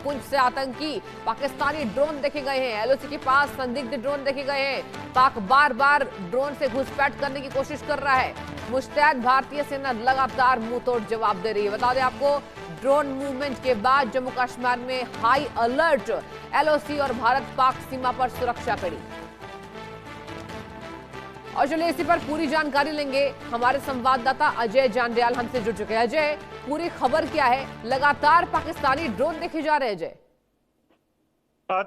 पुंछ से आतंकी पाकिस्तानी ड्रोन देखे गए हैं। एलओसी के पास संदिग्ध ड्रोन देखे गए हैं। पाक बार बार ड्रोन से घुसपैठ करने की कोशिश कर रहा है। मुस्तैद भारतीय सेना लगातार मुंहतोड़ जवाब दे रही है। बता दें आपको, ड्रोन मूवमेंट के बाद जम्मू कश्मीर में हाई अलर्ट। एलओसी और भारत पाक सीमा पर सुरक्षा कड़ी। और चलिए इसी पर पूरी जानकारी लेंगे। हमारे संवाददाता अजय जांडियाल हमसे जुड़ चुके हैं। अजय, पूरी खबर क्या है? लगातार पाकिस्तानी ड्रोन देखे जा रहे हैं। अजय,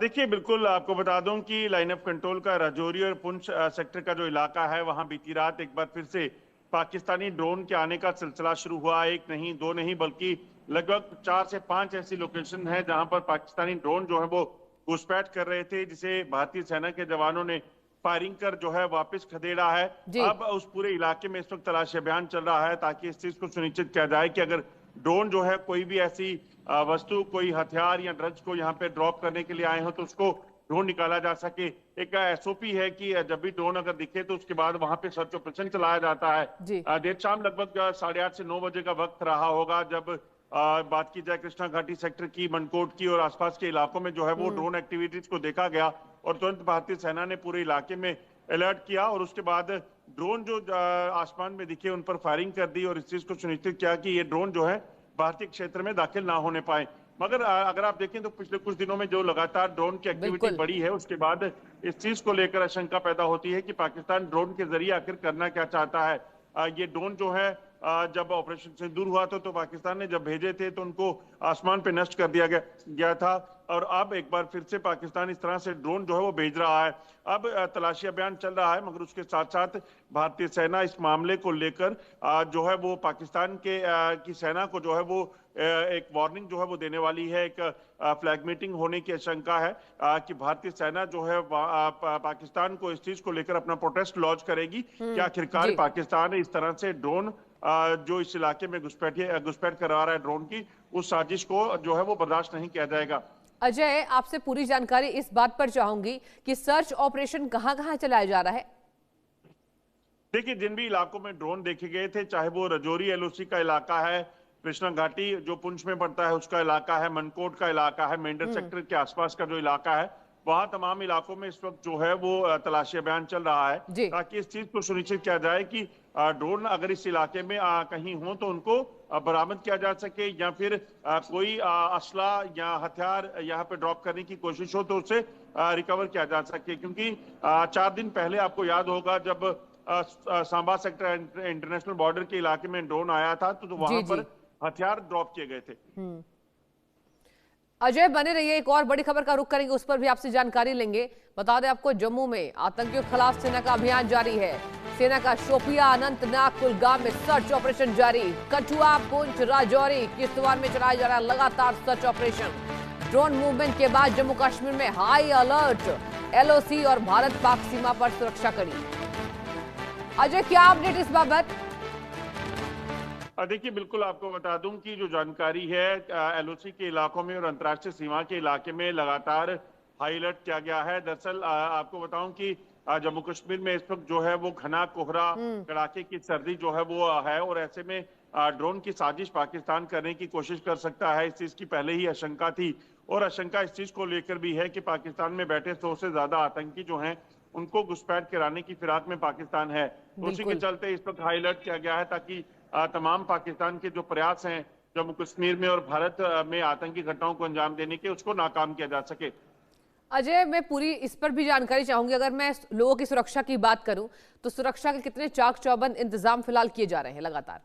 देखिए, बिल्कुल आपको बता दूं कि लाइन ऑफ कंट्रोल का राजौरी और पुंछ सेक्टर का जो इलाका है, वहां बीती रात एक बार फिर से पाकिस्तानी ड्रोन के आने का सिलसिला शुरू हुआ। एक नहीं, दो नहीं, बल्कि लगभग 4 से 5 ऐसी लोकेशन है जहां पर पाकिस्तानी ड्रोन जो है वो घुसपैठ कर रहे थे, जिसे भारतीय सेना के जवानों ने फायरिंग कर जो है वापस खदेड़ा है। अब उस पूरे इलाके में इस वक्त तलाशी अभियान चल रहा है ताकि इस चीज को सुनिश्चित किया जाए कि अगर ड्रोन जो है कोई भी ऐसी वस्तु, कोई हथियार या ड्रग्स को यहाँ पे ड्रॉप करने के लिए आए हो तो उसको ड्रोन निकाला जा सके। एक एसओपी है कि जब भी ड्रोन अगर दिखे तो उसके बाद वहां पे सर्च ऑपरेशन चलाया जाता है। देर शाम लगभग 8:30 से 9 बजे का वक्त रहा होगा जब बात की जाए कृष्णा घाटी सेक्टर की, मनकोट की और आसपास के इलाकों में जो है वो ड्रोन एक्टिविटीज को देखा गया और तुरंत भारतीय सेना ने पूरे इलाके में अलर्ट किया और उसके बाद ड्रोन जो आसमान में दिखे उन पर फायरिंग कर दी और इस चीज को सुनिश्चित किया कि ये ड्रोन जो है भारतीय क्षेत्र में दाखिल ना होने पाए। मगर अगर आप देखें तो पिछले कुछ दिनों में जो लगातार ड्रोन की एक्टिविटी बढ़ी है, उसके बाद इस चीज को लेकर आशंका पैदा होती है कि पाकिस्तान ड्रोन के जरिए आखिर करना क्या चाहता है। ये ड्रोन जो है जब ऑपरेशन से दूर हुआ तो पाकिस्तान ने जब भेजे थे तो उनको आसमान पे नष्ट कर दिया गया था और अब एक बार फिर से पाकिस्तान इस तरह से ड्रोन जो है वो भेज रहा है। अब तलाशी अभियान चल रहा है, मगर उसके साथ साथ भारतीय सेना इस मामले को लेकर जो है वो पाकिस्तान के की सेना को जो है वो एक वार्निंग जो है वो देने वाली है। एक फ्लैग मीटिंग होने की आशंका है कि भारतीय सेना जो है पाकिस्तान को इस चीज को लेकर अपना प्रोटेस्ट लॉन्च करेगी कि आखिरकार पाकिस्तान इस तरह से ड्रोन जो इस इलाके में घुसपैठ करवा रहा है ड्रोन की, उस साजिश को जो है वो बर्दाश्त नहीं किया जाएगा। अजय, आपसे पूरी जानकारी इस बात पर चाहूंगी कि सर्च ऑपरेशन कहां-कहां चलाया जा रहा है? देखिए, जिन भी इलाकों में ड्रोन देखे गए थे, चाहे वो राजौरी एलओसी का इलाका है, कृष्णा घाटी जो पुंछ में पड़ता है उसका इलाका है, मनकोट का इलाका है, मेंढर सेक्टर के आसपास का जो इलाका है, वहां तमाम इलाकों में इस वक्त जो है वो तलाशी अभियान चल रहा है ताकि इस चीज को सुनिश्चित किया जाए कि ड्रोन अगर इस इलाके में कहीं हो तो उनको बरामद किया जा सके या फिर कोई असला या हथियार यहाँ पे ड्रॉप करने की कोशिश हो तो उसे रिकवर किया जा सके। क्योंकि 4 दिन पहले आपको याद होगा जब सांबा सेक्टर इंटरनेशनल बॉर्डर के इलाके में ड्रोन आया था तो वहां पर हथियार ड्रॉप किए गए थे। अजय, बने रहिए, एक और बड़ी खबर का रुख करेंगे, उस पर भी आपसे जानकारी लेंगे। बता दें आपको, जम्मू में आतंकियों के खिलाफ सेना का अभियान जारी है। सेना का शोपिया, अनंतनाग, कुलगाम में सर्च ऑपरेशन जारी। कठुआ, पुंछ, राजौरी, किश्तवाड़ में चलाया जा रहा है लगातार सर्च ऑपरेशन। ड्रोन मूवमेंट के बाद जम्मू कश्मीर में हाई अलर्ट। एलओसी और भारत पाक सीमा पर सुरक्षा कड़ी। अजय, क्या अपडेट इस बाबत? देखिए, बिल्कुल आपको बता दूं कि जो जानकारी है एलओसी के इलाकों में और अंतर्राष्ट्रीय सीमा के इलाके में लगातार हाई अलर्ट किया गया है। दरअसल आपको बताऊं कि जम्मू कश्मीर में इस वक्त जो है वो घना कोहरा, कड़ाके की सर्दी जो है वो है और ऐसे में ड्रोन की साजिश पाकिस्तान करने की कोशिश कर सकता है। इस चीज की पहले ही आशंका थी और आशंका इस चीज को लेकर भी है कि पाकिस्तान में बैठे 100 से ज्यादा आतंकी जो हैं उनको घुसपैठ कराने की फिराक में पाकिस्तान है। उसी के चलते इस वक्त हाई अलर्ट किया गया है ताकि तमाम पाकिस्तान के जो प्रयास हैं जम्मू कश्मीर में और भारत में आतंकी घटनाओं को अंजाम देने के, उसको नाकाम किया जा सके। अजय, मैं पूरी इस पर भी जानकारी चाहूंगी। अगर मैं लोगों की सुरक्षा की बात करूं तो सुरक्षा के कितने चाक चौबंद इंतजाम फिलहाल किए जा रहे हैं लगातार?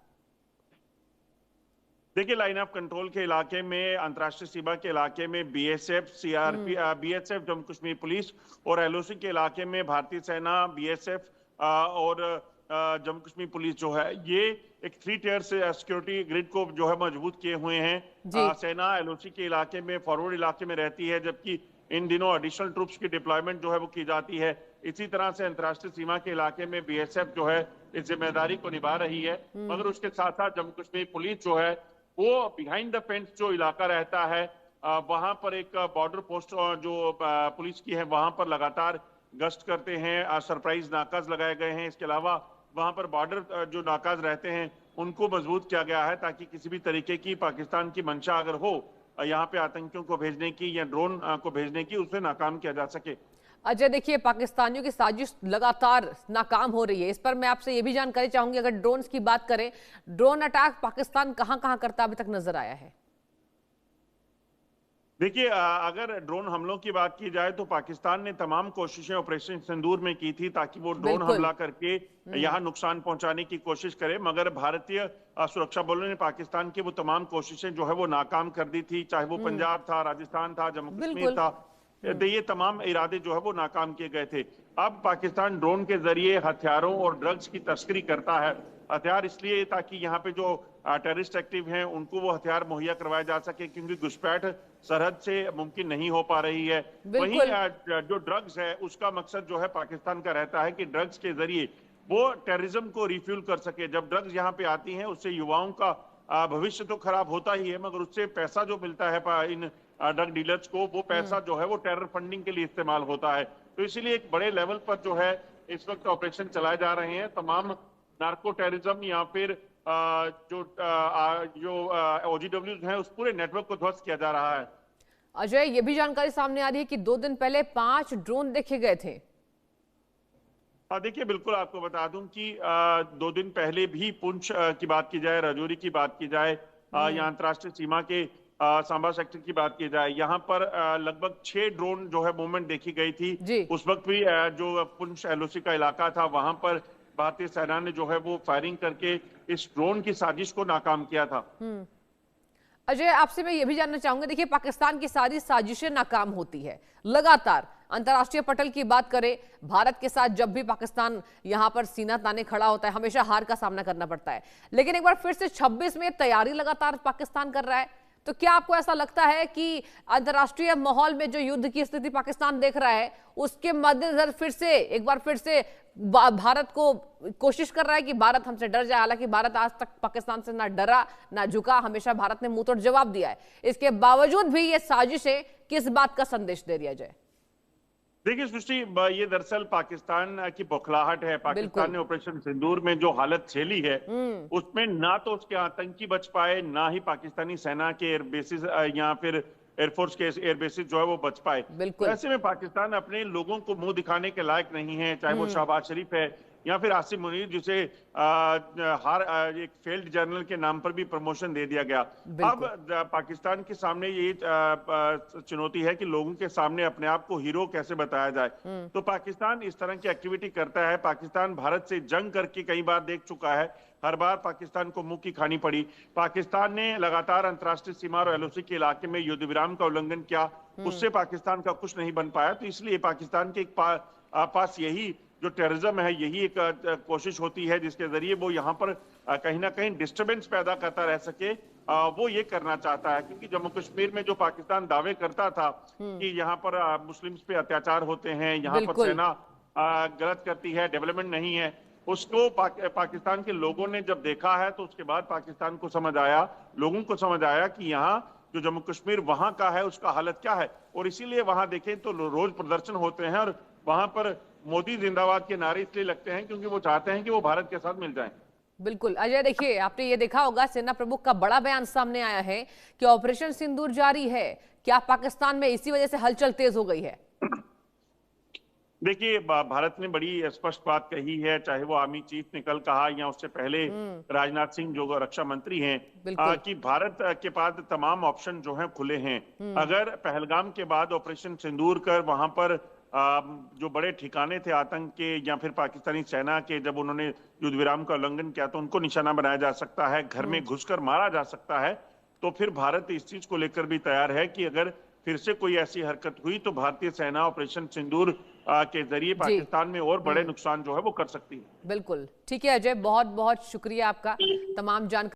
देखिए, लाइन ऑफ कंट्रोल के इलाके में, अंतर्राष्ट्रीय सीमा के इलाके में BSF, CRP, BSF, Jammu Kashmir police और एलओसी के इलाके में भारतीय सेना, बीएसएफ और जम्मू कश्मीर पुलिस जो है ये एक 3 टियर से सिक्योरिटी ग्रिड को जो है मजबूत किए हुए हैं। सेना एलओसी के इलाके में, फॉरवर्ड इलाके में रहती है, जबकि इन दिनों एडिशनल ट्रूप्स की डिप्लॉयमेंट जो है वो की जाती है। इसी तरह से अंतर्राष्ट्रीय सीमा के इलाके में बीएसएफ जो है इस जिम्मेदारी को निभा रही है। मगर उसके साथ साथ जम्मू कश्मीर पुलिस जो है वो बिहाइंड द फेंस जो इलाका रहता है वहां पर एक बॉर्डर पोस्ट जो पुलिस की है वहां पर लगातार गश्त करते हैं। सरप्राइज नाकाज लगाए गए हैं। इसके अलावा वहां पर बॉर्डर जो नाकाज रहते हैं उनको मजबूत किया गया है ताकि किसी भी तरीके की पाकिस्तान की मंशा अगर हो यहाँ पे आतंकियों को भेजने की या ड्रोन को भेजने की, उसे नाकाम किया जा सके। अजय देखिए, पाकिस्तानियों की साजिश लगातार नाकाम हो रही है। इस पर मैं आपसे ये भी जानकारी चाहूंगी, अगर ड्रोन्स की बात करें, ड्रोन अटैक पाकिस्तान कहां कहां करता अभी तक नजर आया है? देखिए, अगर ड्रोन हमलों की बात की जाए तो पाकिस्तान ने तमाम कोशिशें ऑपरेशन सिंदूर में की थी ताकि वो ड्रोन बिल्कुल। हमला करके यहाँ नुकसान पहुंचाने की कोशिश करे, मगर भारतीय सुरक्षा बलों ने पाकिस्तान की वो तमाम कोशिशें जो है वो नाकाम कर दी थी। चाहे वो पंजाब था, राजस्थान था, जम्मू कश्मीर बिल्कुल। था, तो ये तमाम इरादे जो है वो नाकाम किए गए थे। अब पाकिस्तान ड्रोन के जरिए हथियारों और ड्रग्स की तस्करी करता है। हथियार इसलिए ताकि यहाँ पे जो टेररिस्ट एक्टिव हैं उनको वो हथियार मुहैया करवाए जा सके, क्योंकि घुसपैठ सरहद से मुमकिन नहीं हो पा रही है। वहीं जो ड्रग्स है उसका मकसद जो है पाकिस्तान का रहता है कि ड्रग्स के जरिए वो टेररिज्म को रिफ्यूल कर सके। जब ड्रग्स यहाँ पे आती हैं उससे युवाओं का भविष्य तो खराब होता ही है, मगर उससे पैसा जो मिलता है इन ड्रग डीलर्स को, वो पैसा जो है वो टेरर फंडिंग के लिए इस्तेमाल होता है। तो इसीलिए एक बड़े लेवल पर जो है इस वक्त ऑपरेशन चलाए जा रहे हैं। तमाम नार्को टेररिज्म या फिर जो OGWs हैं उस पूरे नेटवर्क को ध्वस्त किया जा रहा है। अजय, ये भी जानकारी सामने आ रही है कि 2 दिन पहले 5 ड्रोन देखे गए थे। देखिए, बिल्कुल आपको बता दूं कि 2 दिन पहले भी पुंछ की बात की जाए, राजौरी की बात की जाए, या अंतर्राष्ट्रीय सीमा के सांबा सेक्टर की बात की जाए, यहाँ पर लगभग 6 ड्रोन जो है मूवमेंट देखी गई थी। उस वक्त भी जो पुंछ LOC का इलाका था वहां पर भारतीय सेना ने जो है वो फायरिंग करके इस ड्रोन की साजिश को नाकाम किया था। अजय, आपसे मैं ये भी जानना चाहूंगा, देखिए पाकिस्तान की सारी साजिशें नाकाम होती है लगातार। अंतर्राष्ट्रीय पटल की बात करें, भारत के साथ जब भी पाकिस्तान यहां पर सीना ताने खड़ा होता है हमेशा हार का सामना करना पड़ता है। लेकिन एक बार फिर से 26 में तैयारी लगातार पाकिस्तान कर रहा है, तो क्या आपको ऐसा लगता है कि अंतर्राष्ट्रीय माहौल में जो युद्ध की स्थिति पाकिस्तान देख रहा है उसके मद्देनजर एक बार फिर से भारत को कोशिश कर रहा है कि भारत हमसे डर जाए? हालांकि भारत आज तक पाकिस्तान से ना डरा ना झुका, हमेशा भारत ने मुंहतोड़ जवाब दिया है। इसके बावजूद भी ये साजिशें किस बात का संदेश दे रही है अजय? देखिए सृष्टि, ये दरअसल पाकिस्तान की बौखलाहट है। पाकिस्तान ने ऑपरेशन सिंदूर में जो हालत झेली है उसमें ना तो उसके आतंकी बच पाए, ना ही पाकिस्तानी सेना के एयर बेसिस या फिर एयरफोर्स के एयर बेसिस जो है वो बच पाए। तो ऐसे में पाकिस्तान अपने लोगों को मुंह दिखाने के लायक नहीं है, चाहे वो शहबाज शरीफ है या फिर आसिम मुनीर, जिसे एक फेल्ड जनरल के नाम पर भी प्रमोशन दे दिया गया। अब पाकिस्तान के सामने ये चुनौती है कि लोगों के सामने अपने आप को हीरो कैसे बताया जाए। तो पाकिस्तान इस तरह की एक्टिविटी करता है। पाकिस्तान भारत से जंग करके कई बार देख चुका है, हर बार पाकिस्तान को मुंह की खानी पड़ी। पाकिस्तान ने लगातार अंतर्राष्ट्रीय सीमा और LOC के इलाके में युद्ध विराम का उल्लंघन किया, उससे पाकिस्तान का कुछ नहीं बन पाया। तो इसलिए पाकिस्तान के पास यही जो टेररिज्म है, यही एक कोशिश होती है जिसके जरिए वो यहाँ पर कहीं ना कहीं डिस्टर्बेंस पैदा करता रह सके। वो ये करना चाहता है, क्योंकि जम्मू कश्मीर में जो पाकिस्तान दावे करता था कि यहाँ पर मुस्लिम्स पे अत्याचार होते हैं, यहाँ पर सेना गलत करती है, डेवलपमेंट नहीं है, उसको पाकिस्तान के लोगों ने जब देखा है तो उसके बाद पाकिस्तान को समझ आया, लोगों को समझ आया कि यहाँ जो जम्मू कश्मीर वहां का है उसका हालत क्या है। और इसीलिए वहां देखें तो रोज प्रदर्शन होते हैं और वहां पर मोदी जिंदाबाद के नारे इसलिए लगते हैं क्योंकि वो चाहते हैं कि वो भारत के साथ मिल जाएं। बिल्कुल अजय, देखिए आपने ये देखा होगा, सेना प्रमुख का बड़ा बयान सामने आया है कि ऑपरेशन सिंदूर जारी है। क्या पाकिस्तान में इसी वजह से हलचल तेज हो गई है? देखिए, भारत ने बड़ी स्पष्ट बात कही है, चाहे वो आर्मी चीफ ने कल कहा या उससे पहले राजनाथ सिंह जो रक्षा मंत्री हैं, कि भारत के पास तमाम ऑप्शन जो हैं खुले हैं। अगर पहलगाम के बाद ऑपरेशन सिंदूर कर वहां पर जो बड़े ठिकाने थे आतंक के या फिर पाकिस्तानी सेना के, जब उन्होंने युद्ध विराम का उल्लंघन किया तो उनको निशाना बनाया जा सकता है, घर में घुसकर मारा जा सकता है। तो फिर भारत इस चीज को लेकर भी तैयार है कि अगर फिर से कोई ऐसी हरकत हुई तो भारतीय सेना ऑपरेशन सिंदूर के जरिए पाकिस्तान में और बड़े नुकसान जो है वो कर सकती है। बिल्कुल ठीक है अजय, बहुत बहुत शुक्रिया आपका तमाम जानकारी।